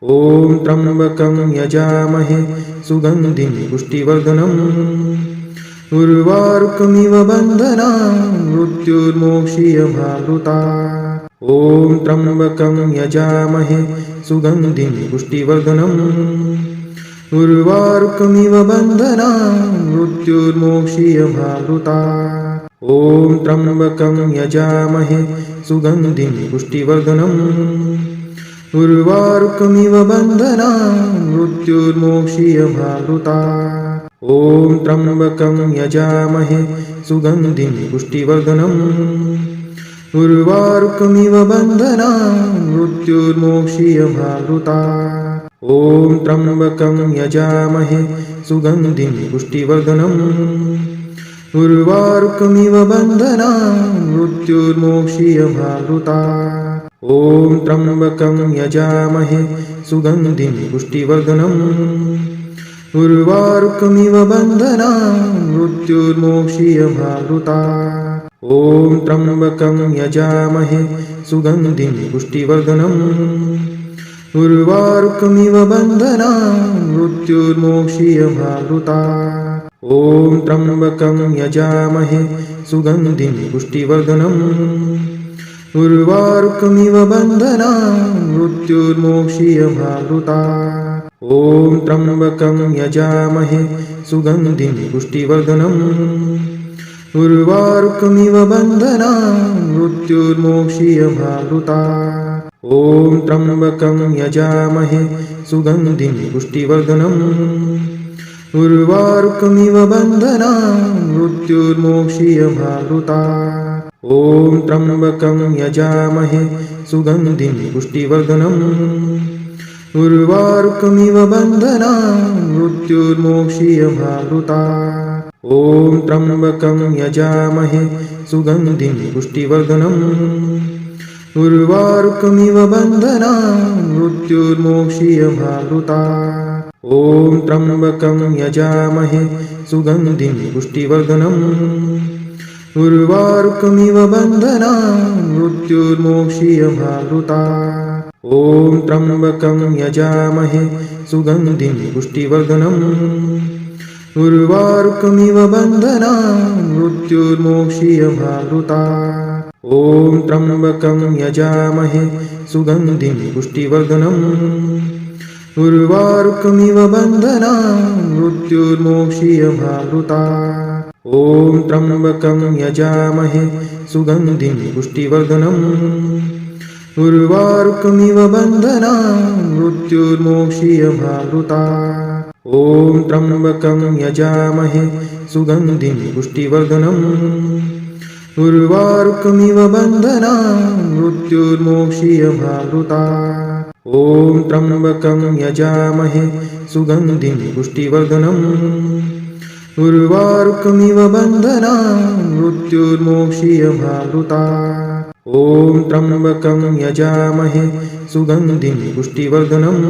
ॐ त्र्यम्बकं यजामहे सुगन्धिं पुष्टिवर्धनम् उर्वारुकमिव बन्धनान् मृत्युर्मोक्षीयमामृतात् ॐ त्र्यम्बकं यजामहे सुगन्धिं पुष्टिवर्धनम् उर्वारुकमिव बन्धनान् मृत्युर्मोक्षीयमामृतात् ॐ त्र्यम्बकं यजामहे सुगन्धिं पुष्टिवर्धनम् उर्वारुकमिव बन्धनान् मृत्युर्मोक्षीयमामृतात् ॐ त्र्यम्बकं यजामहे सुगन्धिं पुष्टिवर्धनम् उर्वारुकमिव बन्धनान् मृत्युर्मोक्षीयमामृतात् ॐ त्र्यम्बकं यजामहे सुगन्धिं पुष्टिवर्धनम् उर्वारुकमिव बन्धनान् मृत्युर्मोक्षीयमामृतात् ॐ त्र्यम्बकं यजामहे सुगन्धिं पुष्टिवर्धनम् उर्वारुकमिव बन्धनान् मृत्युर्मोक्षीयमामृतात् ॐ त्र्यम्बकं यजामहे सुगन्धिं पुष्टिवर्धनम् उर्वारुकमिव बन्धनान् मृत्युर्मोक्षीयमामृतात् ॐ त्र्यम्बकं यजामहे सुगन्धिं पुष्टिवर्धनम् उर्वारुकमिव बन्धनान् मृत्युर्मोक्षीयमामृतात् ॐ त्र्यम्बकं यजामहे सुगन्धिं पुष्टिवर्धनम् उर्वारुकमिव बन्धनान् मृत्युर्मोक्षीयमामृतात् ॐ त्र्यम्बकं यजामहे सुगन्धिं पुष्टिवर्धनम् उर्वारुकमिव बन्धनान् मृत्युर्मोक्षीयमामृतात् ॐ त्र्यम्बकं यजामहे सुगन्धिं पुष्टिवर्धनम् उर्वारुकमिव बन्धनान् मृत्युर्मोक्षीयमामृतात् ॐ त्र्यम्बकं यजामहे सुगन्धिं पुष्टिवर्धनम् उर्वारुकमिव बन्धनान् मृत्युर्मोक्षीयमामृतात् ॐ त्र्यम्बकं यजामहे सुगन्धिं पुष्टिवर्धनम् उर्वारुकमिव बन्धनान् मृत्युर्मोक्षीयमामृतात् ॐ त्र्यम्बकं यजामहे सुगन्धिं पुष्टिवर्धनम् उर्वारुकमिव बन्धनान् मृत्युर्मोक्षीयमामृतात् ॐ त्र्यम्बकं यजामहे सुगन्धिं पुष्टिवर्धनम् उर्वारुकमिव बन्धनान् मृत्युर्मोक्षीयमामृतात् ॐ त्र्यम्बकं यजामहे सुगन्धिं पुष्टिवर्धनम् उर्वारुकमिव बन्धनान् मृत्युर्मोक्षीयमामृतात् ॐ त्र्यम्बकं यजामहे सुगन्धिं पुष्टिवर्धनम् उर्वारुकमिव बन्धनान् मृत्युर्मोक्षीयमामृतात् ॐ त्र्यम्बकं यजामहे सुगन्धिं पुष्टिवर्धनम् उर्वारुकमिव बन्धनान् मृत्युर्मोक्षीयमामृतात् ॐ त्र्यम्बकं यजामहे सुगन्धिं पुष्टिवर्धनम्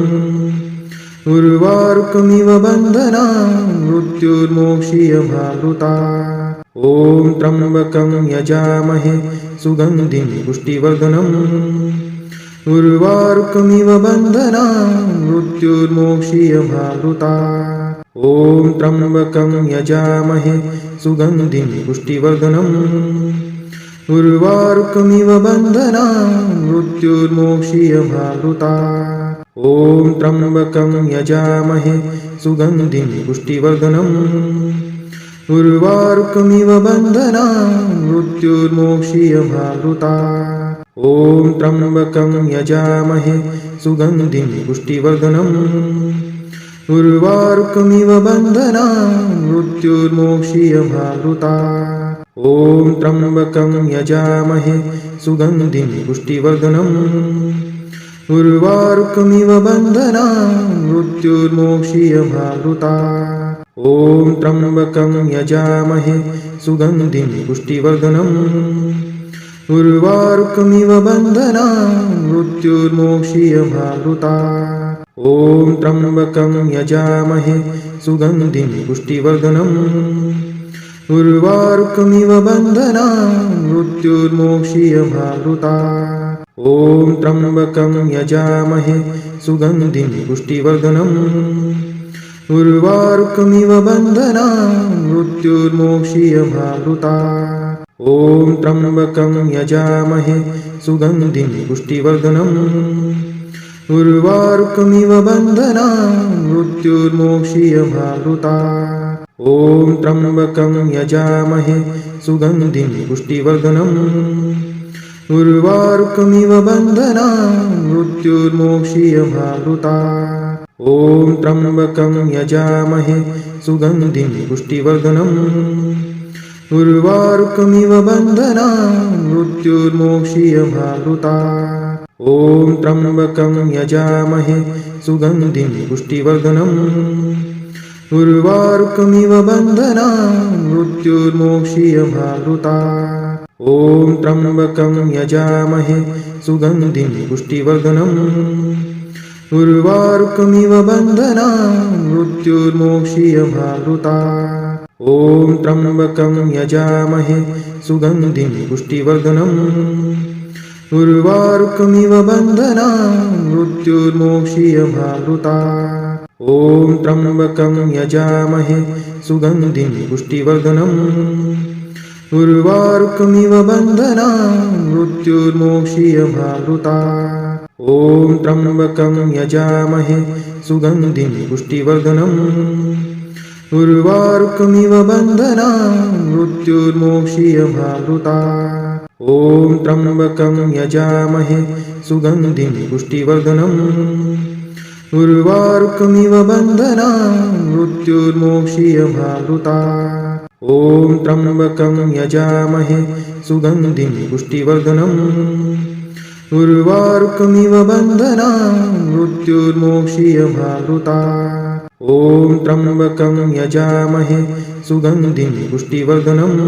उर्वारुकमिव बन्धनान् मृत्युर्मोक्षीयमामृतात् ॐ त्र्यम्बकं यजामहे सुगन्धिं पुष्टिवर्धनम् उर्वारुकमिव बन्धनान् मृत्युर्मोक्षीयमामृतात् ॐ त्र्यम्बकं यजामहे सुगन्धिं पुष्टिवर्धनम् उर्वारुकमिव बन्धनान् मृत्युर्मोक्षीयमामृतात् ॐ त्र्यम्बकं यजामहे सुगन्धिं पुष्टिवर्धनम् उर्वारुकमिव बन्धनान् मृत्युर्मोक्षीयमामृतात् ॐ त्र्यम्बकं यजामहे सुगन्धिं पुष्टिवर्धनम् उर्वारुकमिव बन्धनान् मृत्युर्मोक्षीयमामृतात् ॐ त्र्यम्बकं यजामहे सुगन्धिं पुष्टिवर्धनम् उर्वारुकमिव बन्धनान् मृत्युर्मोक्षीयमामृतात् ॐ त्र्यम्बकं यजामहे सुगन्धिं पुष्टिवर्धनम् उर्वारुकमिव बन्धनान् मृत्युर्मोक्षीयमामृतात् ॐ त्र्यम्बकं यजामहे सुगन्धिं पुष्टिवर्धनम् उर्वारुकमिव बन्धनान् मृत्युर्मोक्षीयमामृतात् ॐ त्र्यम्बकं यजामहे सुगन्धिं पुष्टिवर्धनम् उर्वारुकमिव बन्धनान् मृत्युर्मोक्षीयमामृतात् ॐ त्र्यम्बकं यजामहे सुगन्धिं पुष्टिवर्धनम् उर्वारुकमिव बन्धनान् मृत्युर्मोक्षीयमामृतात् ॐ त्र्यम्बकं यजामहे सुगन्धिं पुष्टिवर्धनम् उर्वारुकमिव बन्धनान् मृत्युर्मोक्षीयमामृतात् ॐ त्र्यम्बकं यजामहे सुगन्धिं पुष्टिवर्धनम् उर्वारुकमिव बन्धनान् मृत्युर्मोक्षीयमामृतात् ॐ त्र्यम्बकं यजामहे सुगन्धिं पुष्टिवर्धनम् उर्वारुकमिव बन्धनान् मृत्युर्मोक्षीयमामृतात् ॐ त्र्यम्बकं यजामहे सुगन्धिं पुष्टिवर्धनम् उर्वारुकमिव बन्धनान् मृत्युर्मोक्षीयमामृतात् ॐ त्र्यम्बकं यजामहे सुगन्धिं पुष्टिवर्धनम् उर्वारुकमिव बन्धनान् मृत्युर्मोक्षीयमामृतात् ॐ त्र्यम्बकं यजामहे सुगन्धिं पुष्टिवर्धनम् उर्वारुकमिव बन्धनान् मृत्युर्मोक्षीयमामृतात् ॐ त्र्यम्बकं यजामहे सुगन्धिं पुष्टिवर्धनम् उर्वारुकमिव बन्धनान् मृत्युर्मोक्षीयमामृतात् ॐ त्र्यम्बकं यजामहे सुगन्धिं पुष्टिवर्धनम् उर्वारुकमिव बन्धनान् मृत्युर्मोक्षीयमामृतात् ॐ त्र्यम्बकं यजामहे सुगन्धिं पुष्टिवर्धनम् उर्वारुकमिव बन्धनान् मृत्युर्मोक्षीयमामृतात् ॐ त्र्यम्बकं यजामहे सुगन्धिं पुष्टिवर्धनम्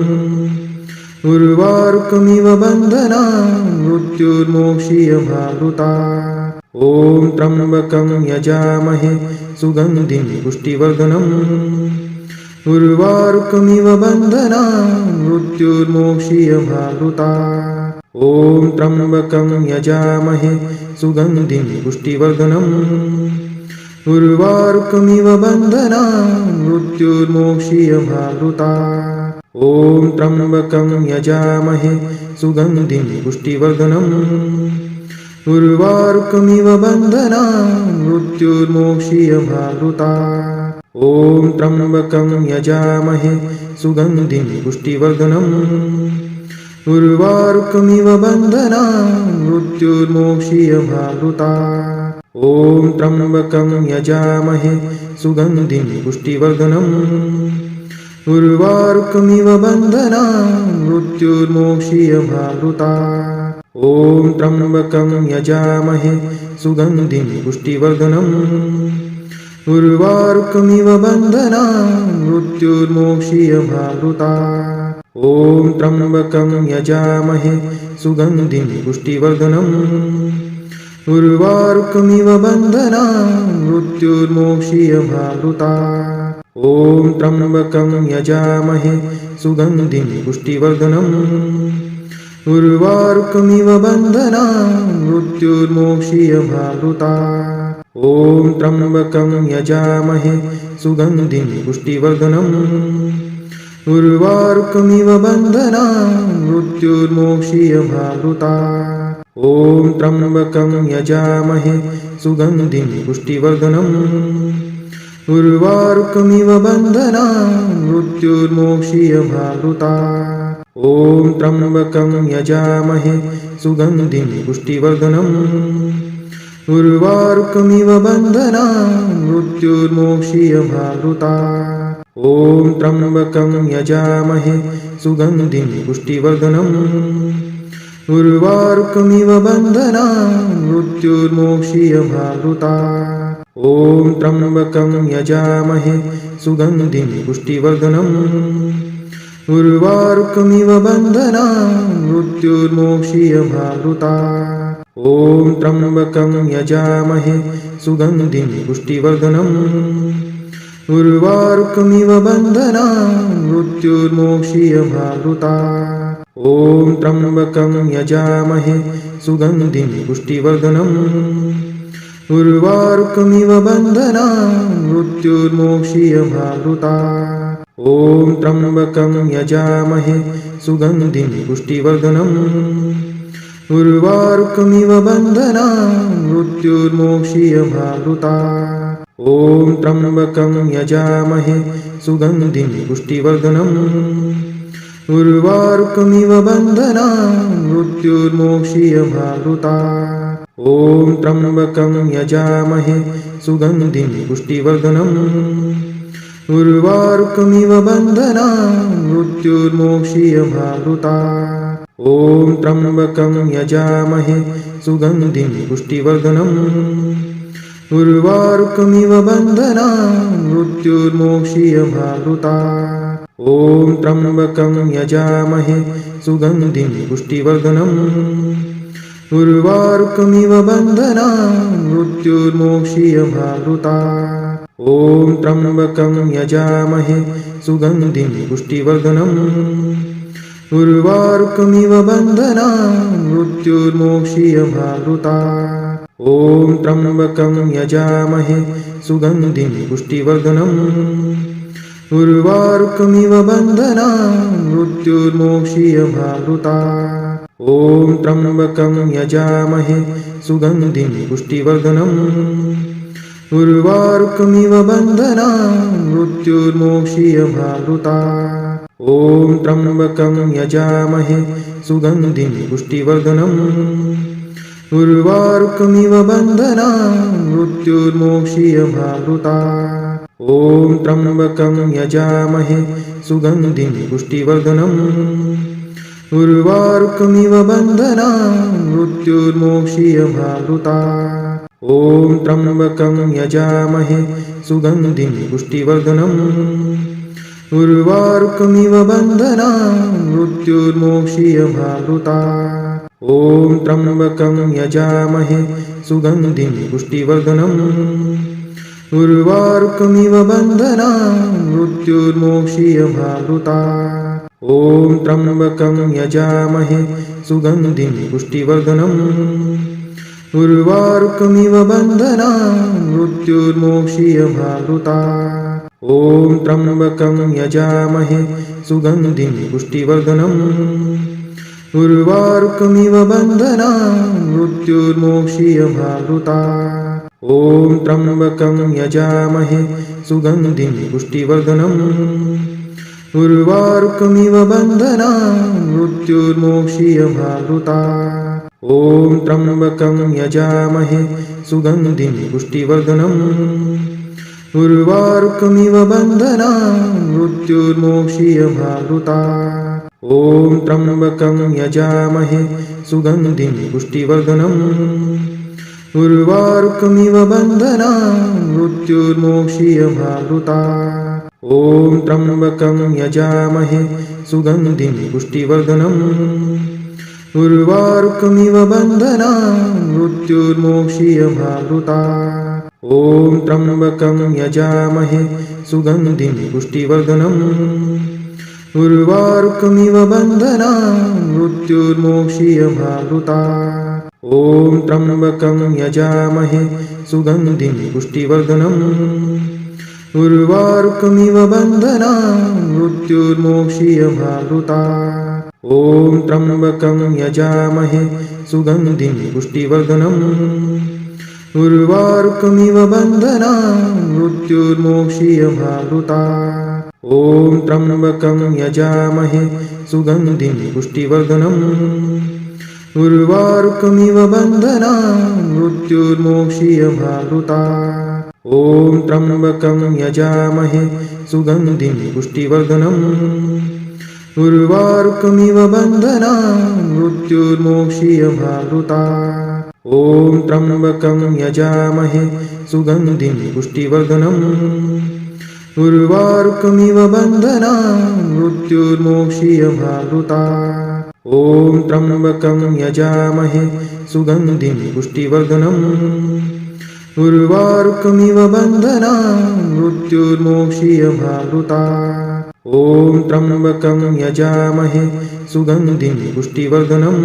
उर्वारुकमिव बन्धनान् मृत्युर्मोक्षीयमामृतात् ॐ त्र्यम्बकं यजामहे सुगन्धिं पुष्टिवर्धनम् उर्वारुकमिव बन्धनान् मृत्युर्मोक्षीयमामृतात् ॐ त्र्यम्बकं यजामहे सुगन्धिं पुष्टिवर्धनम् उर्वारुकमिव बन्धनान् मृत्युर्मोक्षीयमामृतात् ॐ त्र्यम्बकं यजामहे सुगन्धिं पुष्टिवर्धनम् उर्वारुकमिव बन्धनान् मृत्युर्मोक्षीयमामृतात् ॐ त्र्यम्बकं यजामहे सुगन्धिं पुष्टिवर्धनम् उर्वारुकमिव बन्धनान् मृत्युर्मोक्षीयमामृतात् ॐ त्र्यम्बकं यजामहे सुगन्धिं पुष्टिवर्धनम् उर्वारुकमिव बन्धनान् मृत्युर्मोक्षीयमामृतात् ॐ त्र्यम्बकं यजामहे सुगन्धिं पुष्टिवर्धनम् उर्वारुकमिव बन्धनान् मृत्युर्मोक्षीयमामृतात् ॐ त्र्यम्बकं यजामहे सुगन्धिं पुष्टिवर्धनम् उर्वारुकमिव बन्धनान् मृत्युर्मोक्षीयमामृतात् ॐ त्र्यम्बकं यजामहे सुगन्धिं पुष्टिवर्धनम् उर्वारुकमिव बन्धनान् मृत्युर्मोक्षीयमामृतात् ॐ त्र्यम्बकं यजामहे सुगन्धिं पुष्टिवर्धनम् उर्वारुकमिव बन्धनान् मृत्युर्मोक्षीयमामृतात् ॐ त्र्यम्बकं यजामहे सुगन्धिं पुष्टिवर्धनम् उर्वारुकमिव बन्धनान् मृत्युर्मोक्षीयमामृतात् ॐ त्र्यम्बकं यजामहे सुगन्धिं पुष्टिवर्धनम् उर्वारुकमिव बन्धनान् मृत्युर्मोक्षीयमामृतात् ॐ त्र्यम्बकं यजामहे सुगन्धिं पुष्टिवर्धनम् उर्वारुकमिव बन्धनान् मृत्युर्मोक्षीयमामृतात् ॐ त्र्यम्बकं यजामहे सुगन्धिं पुष्टिवर्धनम् उर्वारुकमिव बन्धनान् मृत्युर्मोक्षीयमामृतात् ॐ त्र्यम्बकं यजामहे सुगन्धिं पुष्टिवर्धनम् उर्वारुकमिव बन्धनान् मृत्युर्मोक्षीयमामृतात् ॐ त्र्यम्बकं यजामहे सुगन्धिं पुष्टिवर्धनम् उर्वारुकमिव बन्धनान् मृत्युर्मोक्षीयमामृतात् ॐ त्र्यम्बकं यजामहे सुगन्धिं पुष्टिवर्धनम् उर्वारुकमिव बन्धनान् मृत्युर्मोक्षीयमामृतात् ॐ त्र्यम्बकं यजामहे सुगन्धिं पुष्टिवर्धनम् उर्वारुकमिव बन्धनान् मृत्युर्मोक्षीयमामृतात् ॐ त्र्यम्बकं यजामहे सुगन्धिं पुष्टिवर्धनम् उर्वारुकमिव बन्धनान् मृत्युर्मोक्षीयमामृतात् ॐ त्र्यम्बकं यजामहे सुगन्धिं पुष्टिवर्धनम् उर्वारुकमिव बन्धनान् मृत्युर्मोक्षीयमामृतात् ॐ त्र्यम्बकं यजामहे सुगन्धिं पुष्टिवर्धनम् उर्वारुकमिव बन्धनान् मृत्युर्मोक्षीयमामृतात् ॐ त्र्यम्बकं यजामहे सुगन्धिं पुष्टिवर्धनम् उर्वारुकमिव बन्धनान् मृत्युर्मोक्षीयमामृतात् ॐ त्र्यम्बकं यजामहे सुगन्धिं पुष्टिवर्धनम् उर्वारुकमिव बन्धनान् मृत्युर्मोक्षीयमामृतात् ॐ त्र्यम्बकं यजामहे सुगन्धिं पुष्टिवर्धनम् उर्वारुकमिव बन्धनान् मृत्युर्मोक्षीयमामृतात् ॐ त्र्यम्बकं यजामहे सुगन्धिं पुष्टिवर्धनम् उर्वारुकमिव बन्धनान् मृत्युर्मोक्षीयमामृतात् ॐ त्र्यम्बकं यजामहे सुगन्धिं पुष्टिवर्धनम् उर्वारुकमिव बन्धनान् मृत्युर्मोक्षीयमामृतात् ॐ त्र्यम्बकं यजामहे सुगन्धिं पुष्टिवर्धनम् उर्वारुकमिव बन्धनान् मृत्युर्मोक्षीयमामृतात् ॐ त्र्यम्बकं यजामहे सुगन्धिं पुष्टिवर्धनम् उर्वारुकमिव बन्धनान् मृत्युर्मोक्षीयमामृतात् ॐ त्र्यम्बकं यजामहे सुगन्धिं पुष्टिवर्धनम् उर्वारुकमिव बन्धनान् मृत्युर्मोक्षीयमामृतात् ॐ त्र्यम्बकं यजामहे सुगन्धिं पुष्टिवर्धनम् उर्वारुकमिव बन्धनान् मृत्युर्मोक्षीयमामृतात् ॐ त्र्यम्बकं यजामहे सुगन्धिं पुष्टिवर्धनम् उर्वारुकमिव बन्धनान् मृत्युर्मोक्षीयमामृतात् ॐ त्र्यम्बकं यजामहे सुगन्धिं पुष्टिवर्धनम् उर्वारुकमिव बन्धनान् मृत्युर्मोक्षीयमामृतात् ॐ त्र्यम्बकं यजामहे सुगन्धिं पुष्टिवर्धनम् उर्वारुकमिव बन्धनान् मृत्युर्मोक्षीयमामृतात् ॐ त्र्यम्बकं यजामहे सुगन्धिं पुष्टिवर्धनम् उर्वारुकमिव बन्धनान् मृत्युर्मोक्षीयमामृतात् ॐ त्र्यम्बकं यजामहे सुगन्धिं पुष्टिवर्धनम् उर्वारुकमिव बन्धनान् मृत्युर्मोक्षीयमामृतात् ॐ त्र्यम्बकं यजामहे सुगन्धिं पुष्टिवर्धनम् उर्वारुकमिव बन्धनान् मृत्युर्मोक्षीयमामृतात् ॐ त्र्यम्बकं यजामहे सुगन्धिं पुष्टिवर्धनम् उर्वारुकमिव बन्धनान् मृत्युर्मोक्षीयमामृतात् ॐ त्र्यम्बकं यजामहे सुगन्धिं पुष्टिवर्धनम् उर्वारुकमिव बन्धनान् मृत्युर्मोक्षीयमामृतात् ॐ त्र्यम्बकं यजामहे सुगन्धिं पुष्टिवर्धनम् उर्वारुकमिव बन्धनान् मृत्युर्मोक्षीयमामृतात् ॐ त्र्यम्बकं यजामहे सुगन्धिं पुष्टिवर्धनम् उर्वारुकमिव बन्धनान् मृत्युर्मोक्षीयमामृतात् ॐ त्र्यम्बकं यजामहे सुगन्धिं पुष्टिवर्धनम् उर्वारुकमिव बन्धनान् मृत्युर्मोक्षीयमामृतात् ॐ त्र्यम्बकं यजामहे सुगन्धिं पुष्टिवर्धनम्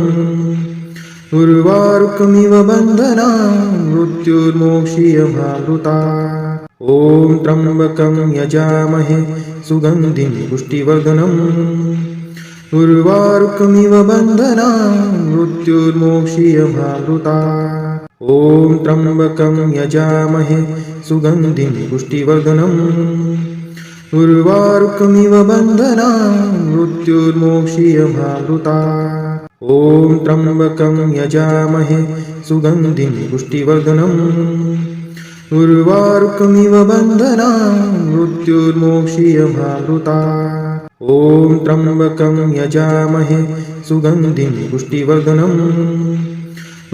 उर्वारुकमिव बन्धनान् मृत्युर्मोक्षीयमामृतात् ॐ त्र्यम्बकं यजामहे सुगन्धिं पुष्टिवर्धनम् उर्वारुकमिव बन्धनान् मृत्युर्मोक्षीयमामृतात् ॐ त्र्यम्बकं यजामहे सुगन्धिं पुष्टिवर्धनम् उर्वारुकमिव बन्धनान् मृत्युर्मोक्षीयमामृतात् ॐ त्र्यम्बकं यजामहे सुगन्धिं पुष्टिवर्धनम् उर्वारुकमिव बन्धनान् मृत्युर्मोक्षीयमामृतात् ॐ त्र्यम्बकं यजामहे सुगन्धिं पुष्टिवर्धनम्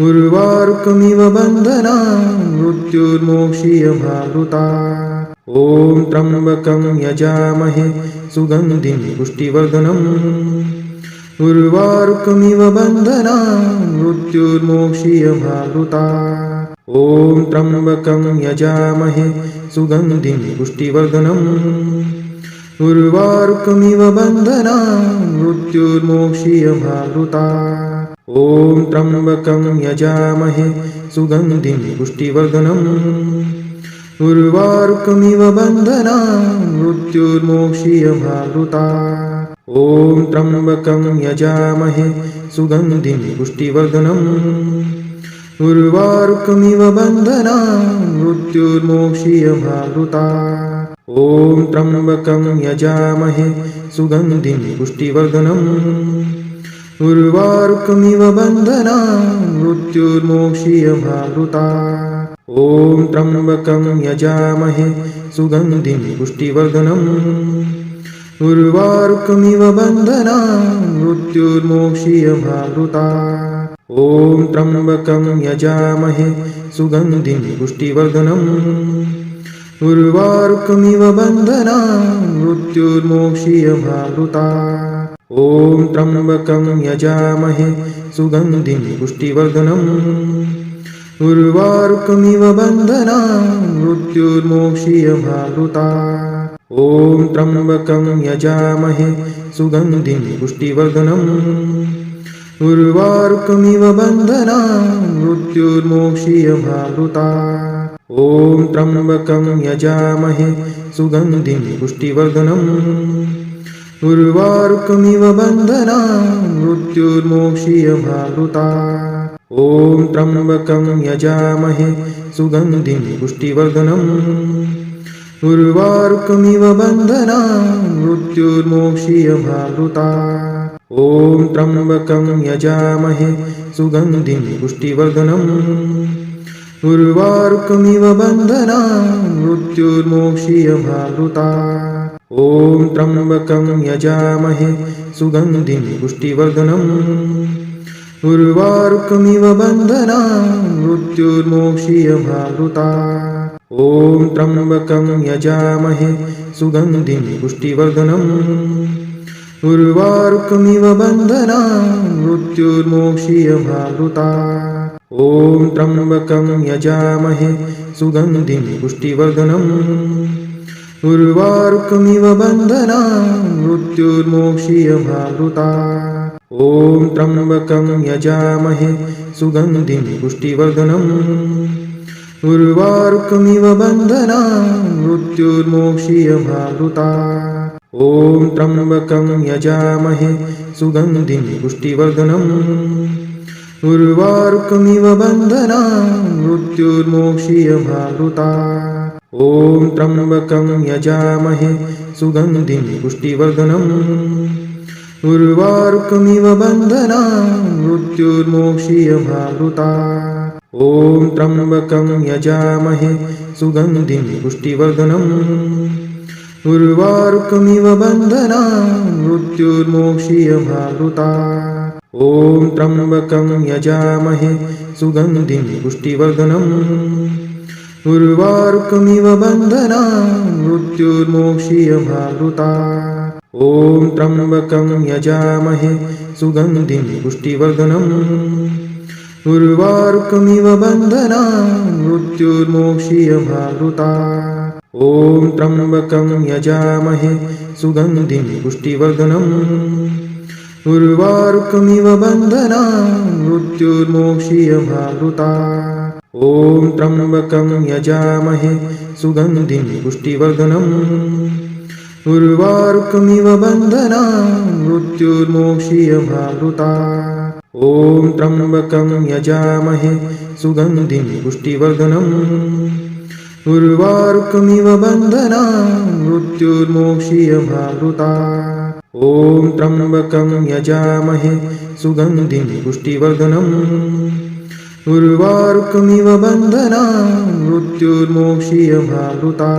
उर्वारुकमिव बन्धनान् मृत्युर्मोक्षीयमामृतात् ॐ त्र्यम्बकं यजामहे सुगन्धिं पुष्टिवर्धनम् उर्वारुकमिव बन्धनान् मृत्युर्मोक्षीयमामृतात् ॐ त्र्यम्बकं यजामहे सुगन्धिं पुष्टिवर्धनम् उर्वारुकमिव बन्धनान् मृत्युर्मोक्षीयमामृतात् ॐ त्र्यम्बकं यजामहे सुगन्धिं पुष्टिवर्धनम् उर्वारुकमिव बन्धनान् मृत्युर्मोक्षीयमामृतात् ॐ त्र्यम्बकं यजामहे सुगन्धिं पुष्टिवर्धनम् उर्वारुकमिव बन्धनान् मृत्युर्मोक्षीयमामृतात् ॐ त्र्यम्बकं यजामहे सुगन्धिं पुष्टिवर्धनम् उर्वारुकमिव बन्धनान् मृत्युर्मोक्षीयमामृतात् ॐ त्र्यम्बकं यजामहे सुगन्धिं पुष्टिवर्धनम् उर्वारुकमिव बन्धनान् मृत्युर्मोक्षीयमामृतात् ॐ त्र्यम्बकं यजामहे सुगन्धिं पुष्टिवर्धनम् उर्वारुकमिव बन्धनान् मृत्युर्मोक्षीयमामृतात् ॐ त्र्यम्बकं यजामहे सुगन्धिं पुष्टिवर्धनम् उर्वारुकमिव बन्धनान् मृत्युर्मोक्षीयमामृतात् ॐ त्र्यम्बकं यजामहे सुगन्धिं पुष्टिवर्धनम् उर्वारुकमिव बन्धनान् मृत्युर्मोक्षीयमामृतात् ॐ त्र्यम्बकं यजामहे सुगन्धिं पुष्टिवर्धनम् उर्वारुकमिव बन्धनान् मृत्युर्मोक्षीयमामृतात् ॐ त्र्यम्बकं यजामहे सुगन्धिं पुष्टिवर्धनम् उर्वारुकमिव बन्धनान् मृत्युर्मोक्षीयमामृतात् ॐ त्र्यम्बकं यजामहे सुगन्धिं पुष्टिवर्धनम् उर्वारुकमिव बन्धनान् मृत्युर्मोक्षीयमामृतात् ॐ त्र्यम्बकं यजामहे सुगन्धिं पुष्टिवर्धनम् उर्वारुकमिव बन्धनान् मृत्युर्मोक्षीयमामृतात् ॐ त्र्यम्बकं यजामहे सुगन्धिं पुष्टिवर्धनम् उर्वारुकमिव बन्धनान् मृत्युर्मोक्षीयमामृतात् ॐ त्र्यम्बकं यजामहे सुगन्धिं पुष्टिवर्धनम् उर्वारुकमिव बन्धनान् मृत्युर्मोक्षीयमामृतात् ॐ त्र्यम्बकं यजामहे सुगन्धिं पुष्टिवर्धनम् उर्वारुकमिव बन्धनान् मृत्युर्मोक्षीयमामृतात् ॐ त्र्यम्बकं यजामहे सुगन्धिं पुष्टिवर्धनम् उर्वारुकमिव बन्धनान् मृत्युर्मोक्षीयमामृतात् ॐ त्र्यम्बकं यजामहे सुगन्धिं पुष्टिवर्धनम् उर्वारुकमिव बन्धनान् मृत्युर्मोक्षीयमामृतात् ॐ त्र्यम्बकं यजामहे सुगन्धिं पुष्टिवर्धनम् उर्वारुकमिव बन्धनान् मृत्युर्मोक्षीयमामृतात् ॐ त्र्यम्बकं यजामहे सुगन्धिं पुष्टिवर्धनम् उर्वारुकमिव बन्धनान् मृत्युर्मोक्षीयमामृतात् ॐ त्र्यम्बकं यजामहे सुगन्धिं पुष्टिवर्धनम् उर्वारुकमिव बन्धना मृत्युर्मोक्षीयमामृता ॐ त्र्यम्बकं यजामहे सुगन्धिं पुष्टिवर्धनम् उर्वारुकमिव बन्धना मृत्युर्मोक्षीयमामृता ॐ त्र्यम्बकं यजामहे सुगन्धिं पुष्टिवर्धनम् उर्वारुकमिव बन्धना मृत्युर्मोक्षीयमामृता ॐ त्र्यम्बकं यजामहे सुगन्धिं पुष्टिवर्धनम् उर्वारुकमिव बन्धना मृत्युर्मोक्षीयमामृता ॐ त्र्यम्बकं यजामहे सुगन्धिं पुष्टिवर्धनम् उर्वारुकमिव बन्धना मृत्युर्मोक्षीयमामृता